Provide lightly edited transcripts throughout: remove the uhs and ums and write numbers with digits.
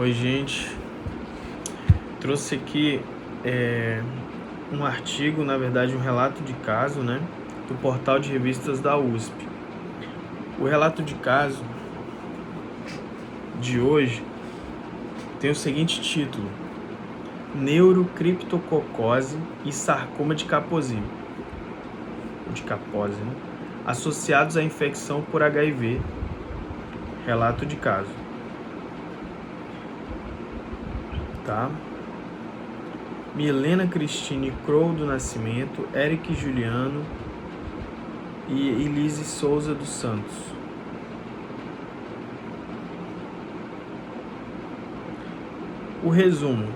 Oi, gente. Trouxe aqui um artigo, na verdade um relato de caso, do portal de revistas da USP. O relato de caso de hoje tem o seguinte título: Neurocriptococose e sarcoma de Kaposi, associados à infecção por HIV. Relato de caso. Tá? Milena Cristine Crow do Nascimento, Eric Juliano e Elise Souza dos Santos. O resumo: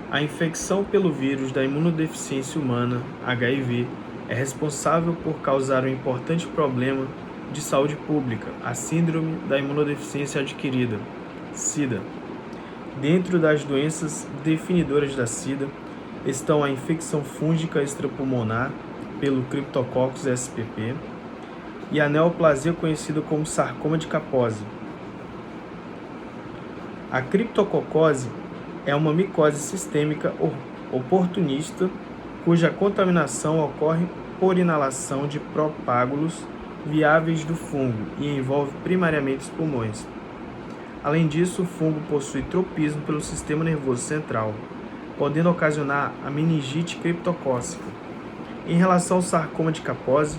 a infecção pelo vírus da imunodeficiência humana, HIV, é responsável por causar um importante problema de saúde pública, a síndrome da imunodeficiência adquirida, SIDA. Dentro das doenças definidoras da SIDA estão a infecção fúngica extrapulmonar pelo Cryptococcus spp e a neoplasia conhecida como sarcoma de Kaposi. A criptococose é uma micose sistêmica oportunista cuja contaminação ocorre por inalação de propágulos viáveis do fungo e envolve primariamente os pulmões. Além disso, o fungo possui tropismo pelo sistema nervoso central, podendo ocasionar a meningite criptocócica. Em relação ao sarcoma de Kaposi,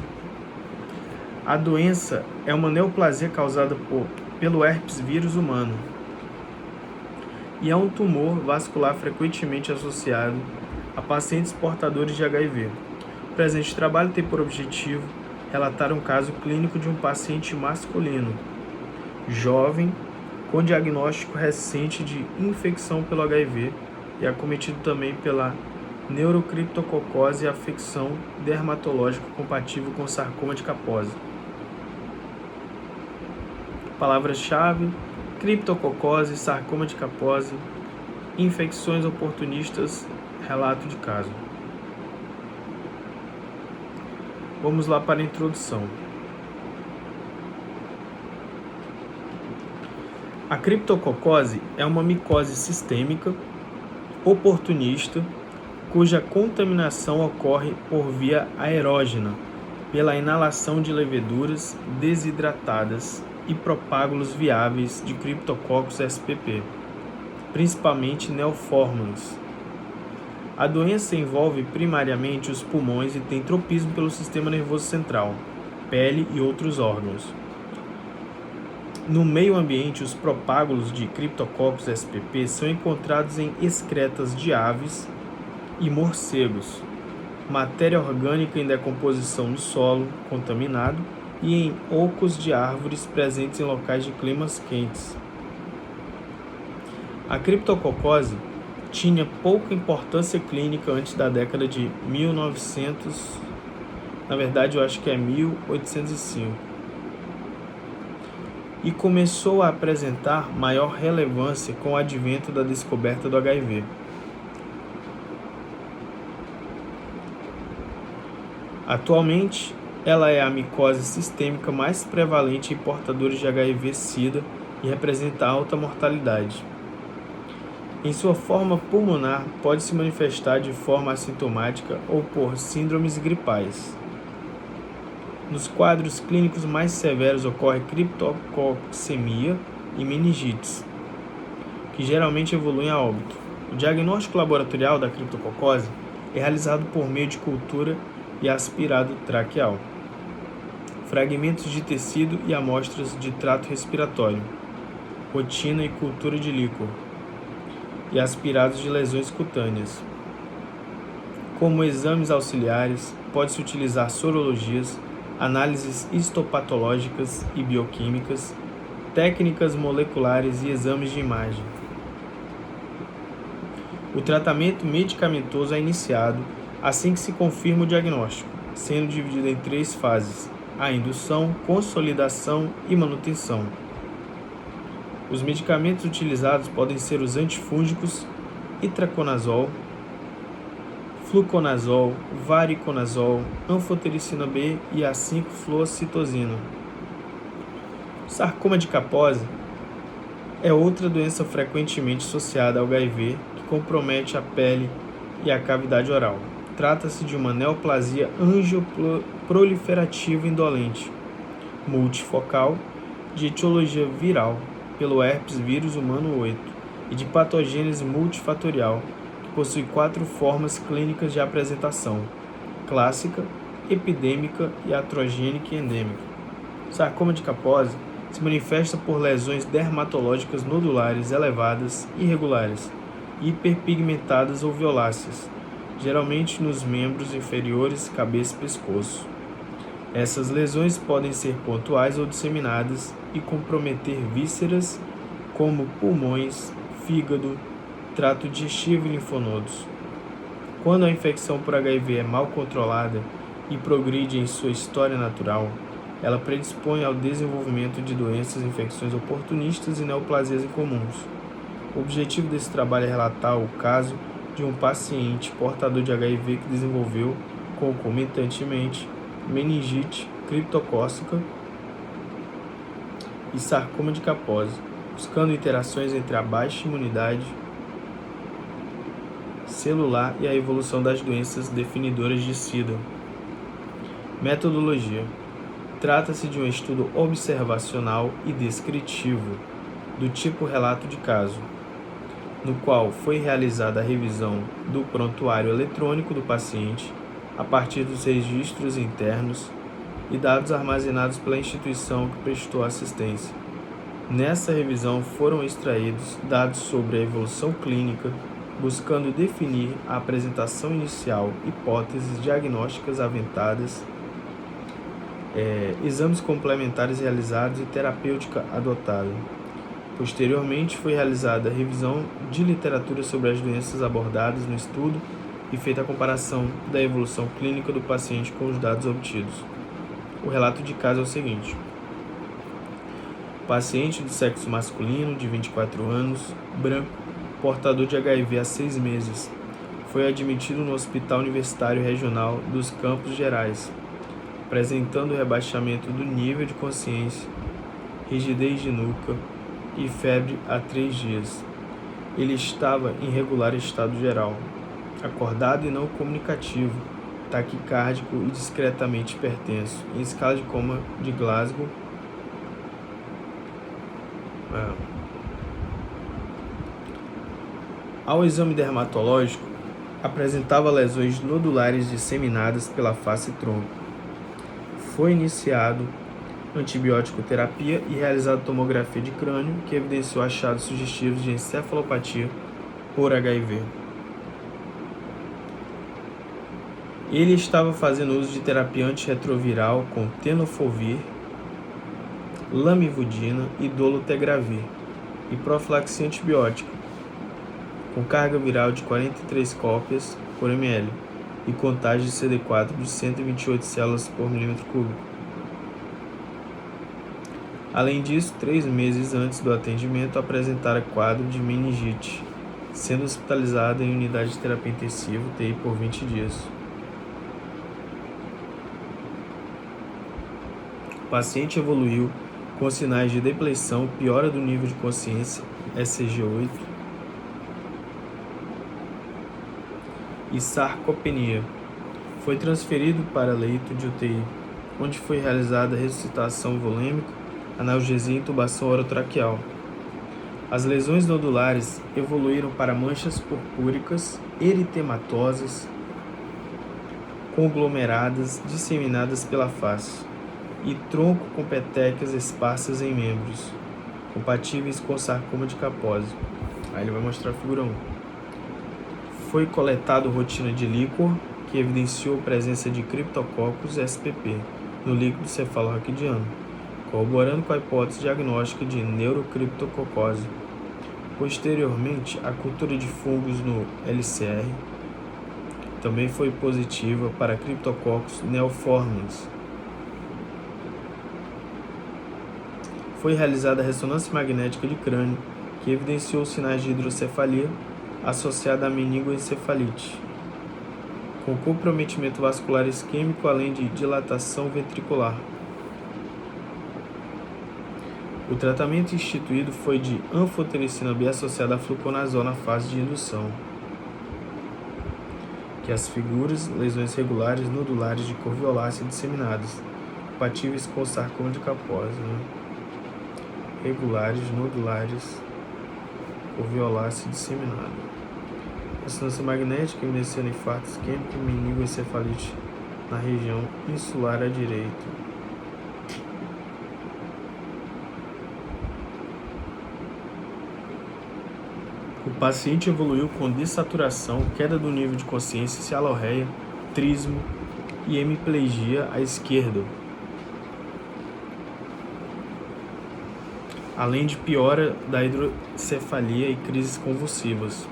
a doença é uma neoplasia causada pelo herpes vírus humano e é um tumor vascular frequentemente associado a pacientes portadores de HIV. O presente trabalho tem por objetivo relatar um caso clínico de um paciente masculino, jovem, com diagnóstico recente de infecção pelo HIV e acometido também pela neurocriptococose e afecção dermatológica compatível com sarcoma de Kaposi. Palavras-chave: criptococose, sarcoma de Kaposi, infecções oportunistas, relato de caso. Vamos lá para a introdução. A criptococose é uma micose sistêmica oportunista cuja contaminação ocorre por via aerógena, pela inalação de leveduras desidratadas e propágulos viáveis de Cryptococcus spp, principalmente neoformans. A doença envolve primariamente os pulmões e tem tropismo pelo sistema nervoso central, pele e outros órgãos. No meio ambiente, os propágulos de Cryptococcus spp são encontrados em excretas de aves e morcegos, matéria orgânica em decomposição no solo contaminado e em ocos de árvores presentes em locais de climas quentes. A criptococose tinha pouca importância clínica antes da década de 1900, na verdade eu acho que é 1805. E começou a apresentar maior relevância com o advento da descoberta do HIV. Atualmente, ela é a micose sistêmica mais prevalente em portadores de HIV-Sida e representa alta mortalidade. Em sua forma pulmonar, pode se manifestar de forma assintomática ou por síndromes gripais. Nos quadros clínicos mais severos ocorre criptococcemia e meningites, que geralmente evoluem a óbito. O diagnóstico laboratorial da criptococose é realizado por meio de cultura e aspirado traqueal, fragmentos de tecido e amostras de trato respiratório, rotina e cultura de líquor, e aspirados de lesões cutâneas. Como exames auxiliares, pode-se utilizar sorologias, análises histopatológicas e bioquímicas, técnicas moleculares e exames de imagem. O tratamento medicamentoso é iniciado assim que se confirma o diagnóstico, sendo dividido em 3 fases: a indução, consolidação e manutenção. Os medicamentos utilizados podem ser os antifúngicos, itraconazol, fluconazol, variconazol, anfotericina B e a 5-fluocitosina. Sarcoma de Kaposi É outra doença frequentemente associada ao HIV que compromete a pele e a cavidade oral. Trata-se de uma neoplasia angioproliferativa indolente, multifocal, de etiologia viral, pelo herpes vírus humano 8, e de patogênese multifatorial, que possui 4 formas clínicas de apresentação: clássica, epidêmica, iatrogênica e endêmica. Sarcoma de Kaposi se manifesta por lesões dermatológicas nodulares elevadas, irregulares, hiperpigmentadas ou violáceas, geralmente nos membros inferiores, cabeça e pescoço. Essas lesões podem ser pontuais ou disseminadas e comprometer vísceras como pulmões, fígado, trato digestivo e linfonodos. Quando a infecção por HIV é mal controlada e progride em sua história natural, ela predispõe ao desenvolvimento de doenças e infecções oportunistas e neoplasias incomuns. O objetivo desse trabalho é relatar o caso de um paciente portador de HIV que desenvolveu, concomitantemente, meningite criptocócica e sarcoma de Kaposi, buscando interações entre a baixa imunidade celular e a evolução das doenças definidoras de SIDA. Metodologia. Trata-se de um estudo observacional e descritivo, do tipo relato de caso, no qual foi realizada a revisão do prontuário eletrônico do paciente a partir dos registros internos e dados armazenados pela instituição que prestou assistência. Nessa revisão foram extraídos dados sobre a evolução clínica, buscando definir a apresentação inicial, hipóteses diagnósticas aventadas, exames complementares realizados e terapêutica adotada. Posteriormente, foi realizada a revisão de literatura sobre as doenças abordadas no estudo e feita a comparação da evolução clínica do paciente com os dados obtidos. O relato de caso é o seguinte: paciente do sexo masculino, de 24 anos, branco, portador de HIV há 6 meses, foi admitido no Hospital Universitário Regional dos Campos Gerais, apresentando rebaixamento do nível de consciência, rigidez de nuca e febre há 3 dias. Ele estava em regular estado geral, acordado e não comunicativo, taquicárdico e discretamente hipertenso, em escala de coma de Glasgow. Ao exame dermatológico, apresentava lesões nodulares disseminadas pela face e tronco. Foi iniciado antibiótico terapia e realizada tomografia de crânio, que evidenciou achados sugestivos de encefalopatia por HIV. Ele estava fazendo uso de terapia antirretroviral com tenofovir, lamivudina e dolutegravir e profilaxia antibiótica, com carga viral de 43 cópias por ml e contagem de CD4 de 128 células por milímetro cúbico. Além disso, 3 meses antes do atendimento, apresentara quadro de meningite, sendo hospitalizado em unidade de terapia intensiva (UTI) por 20 dias. O paciente evoluiu com sinais de depleição, piora do nível de consciência, ECG8, e sarcopenia. Foi transferido para leito de UTI, onde foi realizada ressuscitação volêmica, analgesia e intubação orotraqueal. As lesões nodulares evoluíram para manchas purpúricas, eritematosas, conglomeradas, disseminadas pela face, e tronco com petecas esparsas em membros, compatíveis com sarcoma de Kaposi. Aí ele vai mostrar a figura 1. Foi coletado rotina de líquor, que evidenciou presença de Cryptococcus spp no líquido cefalorraquidiano, corroborando com a hipótese diagnóstica de neurocriptococose. Posteriormente, a cultura de fungos no LCR também foi positiva para Cryptococcus neoformans. Foi realizada a ressonância magnética de crânio, que evidenciou sinais de hidrocefalia associada à meningoencefalite, com comprometimento vascular isquêmico, além de dilatação ventricular. O tratamento instituído foi de anfotericina B associada a fluconazol na fase de indução, que as figuras, lesões regulares nodulares de cor violácea disseminadas, compatíveis com sarcoma de Kaposi, regulares nodulares, cor violácea disseminada. Ressonância magnética evidenciando infarto isquêmico e meningoencefalite na região insular à direita. O paciente evoluiu com dessaturação, queda do nível de consciência, cialorreia, trismo e hemiplegia à esquerda, além de piora da hidrocefalia e crises convulsivas.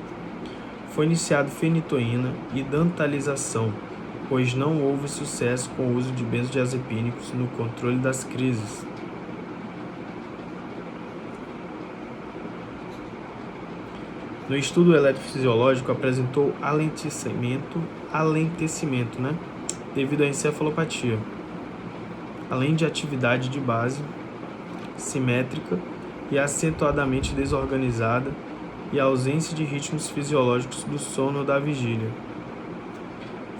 Foi iniciado fenitoína e dantalização, pois não houve sucesso com o uso de benzodiazepínicos no controle das crises. No estudo eletrofisiológico apresentou alentecimento, devido à encefalopatia, além de atividade de base simétrica e acentuadamente desorganizada e a ausência de ritmos fisiológicos do sono ou da vigília.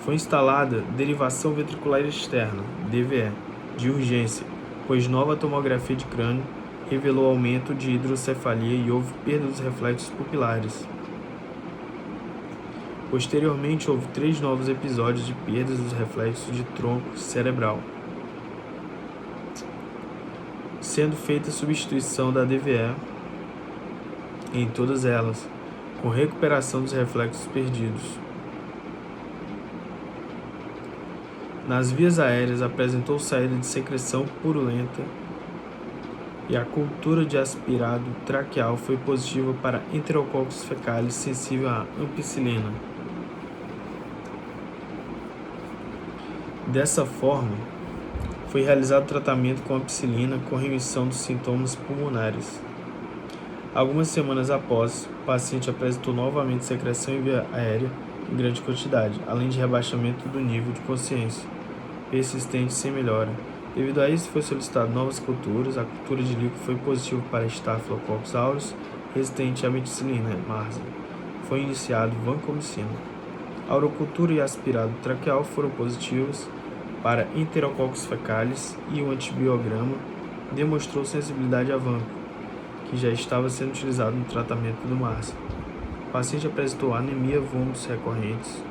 Foi instalada derivação ventricular externa, DVE, de urgência, pois nova tomografia de crânio revelou aumento de hidrocefalia e houve perda dos reflexos pupilares. Posteriormente, houve 3 novos episódios de perdas dos reflexos de tronco cerebral, sendo feita substituição da DVE em todas elas, com recuperação dos reflexos perdidos. Nas vias aéreas apresentou saída de secreção purulenta e a cultura de aspirado traqueal foi positiva para Enterococcus fecalis sensível à ampicilina. Dessa forma, foi realizado tratamento com ampicilina com remissão dos sintomas pulmonares. Algumas semanas após, o paciente apresentou novamente secreção em via aérea em grande quantidade, além de rebaixamento do nível de consciência, persistente sem melhora. Devido a isso, foi solicitado novas culturas. A cultura de líquido foi positiva para Staphylococcus aureus, resistente à meticilina, MARSA. Foi iniciado vancomicina. A urocultura e aspirado traqueal foram positivos para Enterococcus fecalis e o antibiograma demonstrou sensibilidade a vanco, que já estava sendo utilizado no tratamento do MARSA. O paciente apresentou anemia, vômitos recorrentes,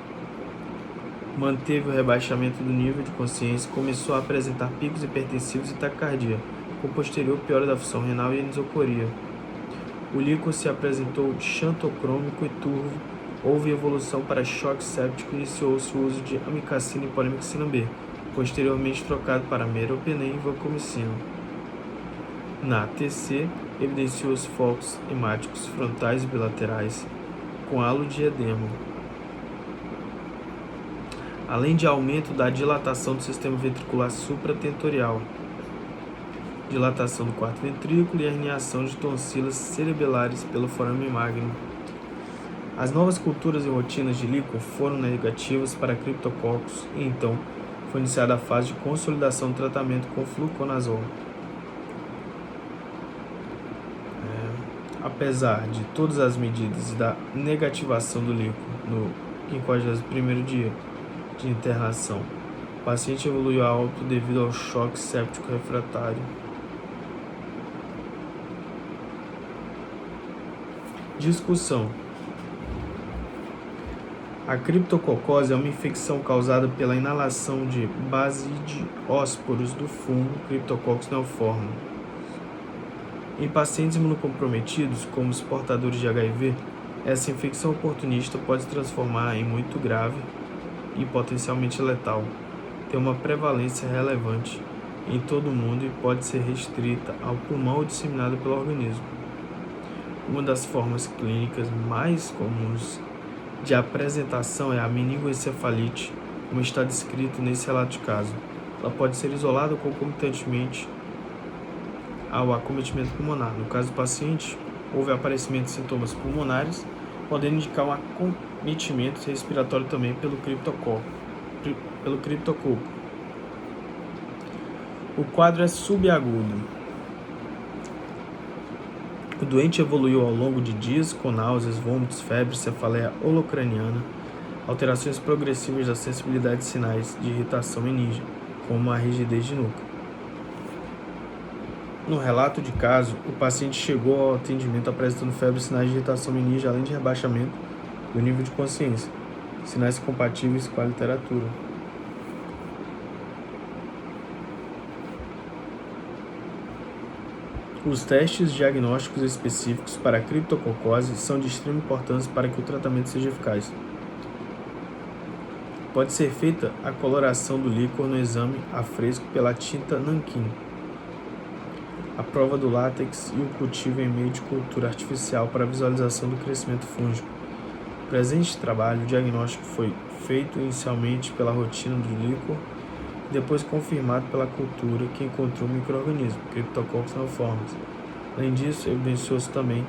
manteve o rebaixamento do nível de consciência, começou a apresentar picos hipertensivos e taquicardia, com posterior piora da função renal e anisocoria. O líquor se apresentou xantocrômico e turvo, houve evolução para choque séptico e iniciou-se o uso de amikacina e polimixina B, posteriormente trocado para meropenem e vancomicina. Na TC, evidenciou-se focos hemáticos frontais e bilaterais, com halo de edema, além de aumento da dilatação do sistema ventricular supratentorial, dilatação do quarto ventrículo e herniação de tonsilas cerebelares pelo forame magno. As novas culturas e rotinas de líquor foram negativas para Cryptococcus e então foi iniciada a fase de consolidação do tratamento com fluconazol. Apesar de todas as medidas e da negativação do líquor no 51º dia de internação, o paciente evoluiu alto devido ao choque séptico refratário. Discussão. A criptococose é uma infecção causada pela inalação de basidiósporos do fungo Cryptococcus neoformans. Em pacientes imunocomprometidos, como os portadores de HIV, essa infecção oportunista pode se transformar em muito grave e potencialmente letal. Tem uma prevalência relevante em todo o mundo e pode ser restrita ao pulmão ou disseminada pelo organismo. Uma das formas clínicas mais comuns de apresentação é a meningoencefalite, como está descrito nesse relato de caso. Ela pode ser isolada concomitantemente ao acometimento pulmonar. No caso do paciente, houve aparecimento de sintomas pulmonares, podendo indicar um acometimento respiratório também pelo criptococo. O quadro é subagudo. O doente evoluiu ao longo de dias com náuseas, vômitos, febre, cefaleia holocraniana, alterações progressivas da sensibilidade e sinais de irritação meníngea, como a rigidez de nuca. No relato de caso, o paciente chegou ao atendimento apresentando febre e sinais de irritação meníngea, além de rebaixamento do nível de consciência, sinais compatíveis com a literatura. Os testes diagnósticos específicos para a criptococose são de extrema importância para que o tratamento seja eficaz. Pode ser feita a coloração do líquor no exame a fresco pela tinta nanquim, a prova do látex e o cultivo em meio de cultura artificial para a visualização do crescimento fúngico. O presente trabalho diagnóstico foi feito inicialmente pela rotina do líquor e depois confirmado pela cultura que encontrou o micro-organismo, Cryptococcus neoformans. Além disso, evidenciou-se também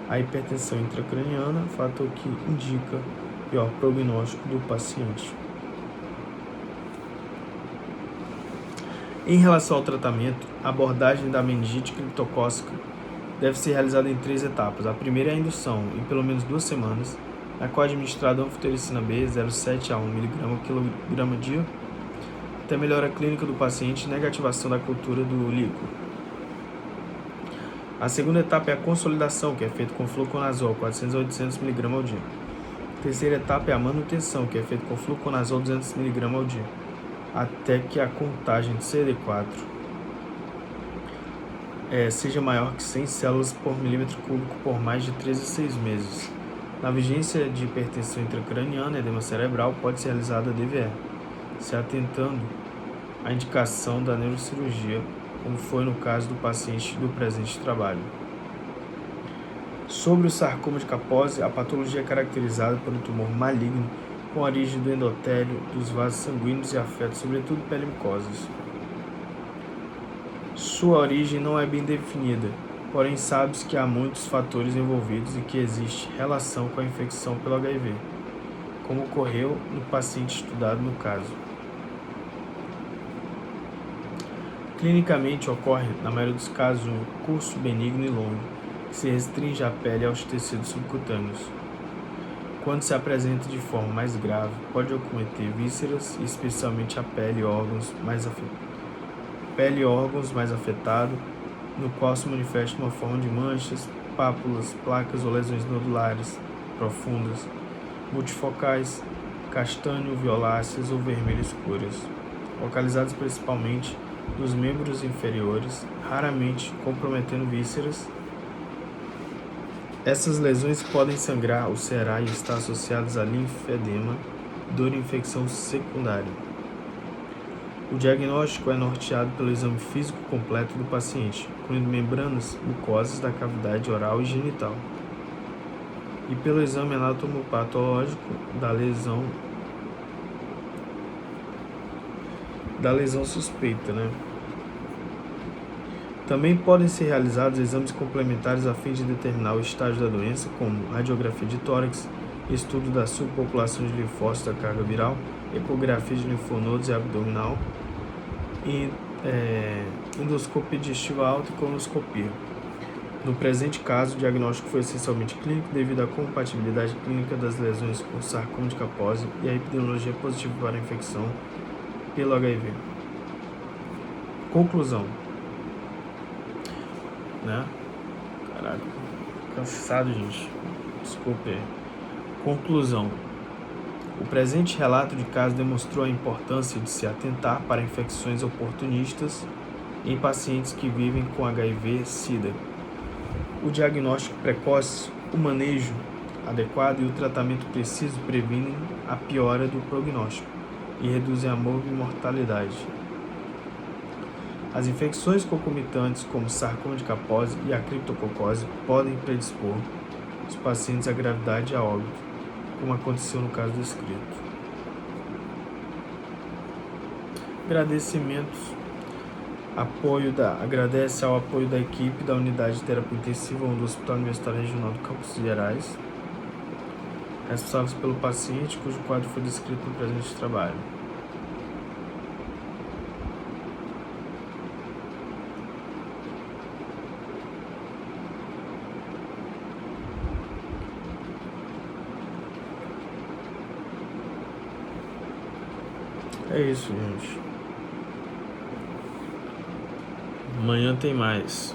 a hipertensão intracraniana, fator que indica pior prognóstico do paciente. Em relação ao tratamento, a abordagem da meningite criptocócica deve ser realizada em 3 etapas. A primeira é a indução, em pelo menos 2 semanas, na qual é administrada anfotericina B 0,7 a 1 mg/kg dia, até melhora clínica do paciente e negativação da cultura do líquor. A segunda etapa é a consolidação, que é feita com fluconazol 400 a 800 mg ao dia. A terceira etapa é a manutenção, que é feita com fluconazol 200 mg ao dia, até que a contagem de CD4 seja maior que 100 células por milímetro cúbico por mais de 3 a 6 meses. Na vigência de hipertensão intracraniana e edema cerebral, pode ser realizada a DVE, se atentando à indicação da neurocirurgia, como foi no caso do paciente do presente trabalho. Sobre o sarcoma de Kaposi, a patologia é caracterizada por um tumor maligno com origem do endotélio, dos vasos sanguíneos e afeta sobretudo pele e mucosas. Sua origem não é bem definida, porém sabe-se que há muitos fatores envolvidos e que existe relação com a infecção pelo HIV, como ocorreu no paciente estudado no caso. Clinicamente ocorre, na maioria dos casos, um curso benigno e longo, que se restringe à pele e aos tecidos subcutâneos. Quando se apresenta de forma mais grave, pode acometer vísceras, e especialmente a pele e órgãos mais afetados, no qual se manifesta uma forma de manchas, pápulas, placas ou lesões nodulares profundas, multifocais, castanho-violáceas ou vermelho escuras, localizadas principalmente nos membros inferiores, raramente comprometendo vísceras. Essas lesões podem sangrar, ulcerar e estar associadas a linfedema, dor e infecção secundária. O diagnóstico é norteado pelo exame físico completo do paciente, incluindo membranas mucosas da cavidade oral e genital, e pelo exame anatomopatológico da lesão suspeita, Também podem ser realizados exames complementares a fim de determinar o estágio da doença, como radiografia de tórax, estudo da subpopulação de linfócitos da carga viral, ecografia de linfonodos e abdominal, endoscopia digestiva alta e colonoscopia. No presente caso, o diagnóstico foi essencialmente clínico devido à compatibilidade clínica das lesões com sarcoma de Kaposi e a epidemiologia positiva para a infecção pelo HIV. Conclusão. Caraca, cansado, gente. Desculpe. Conclusão. O presente relato de caso demonstrou a importância de se atentar para infecções oportunistas em pacientes que vivem com HIV/SIDA. O diagnóstico precoce, o manejo adequado e o tratamento preciso previnem a piora do prognóstico e reduzem a morbimortalidade. As infecções concomitantes, como sarcoma de Kaposi e a criptococose, podem predispor os pacientes à gravidade e a óbito, como aconteceu no caso descrito. Agradecimentos. Agradece ao apoio da equipe da Unidade de Terapia Intensiva do Hospital Universitário Regional do Campos Gerais, responsáveis pelo paciente, cujo quadro foi descrito no presente trabalho. É isso, gente. Amanhã tem mais.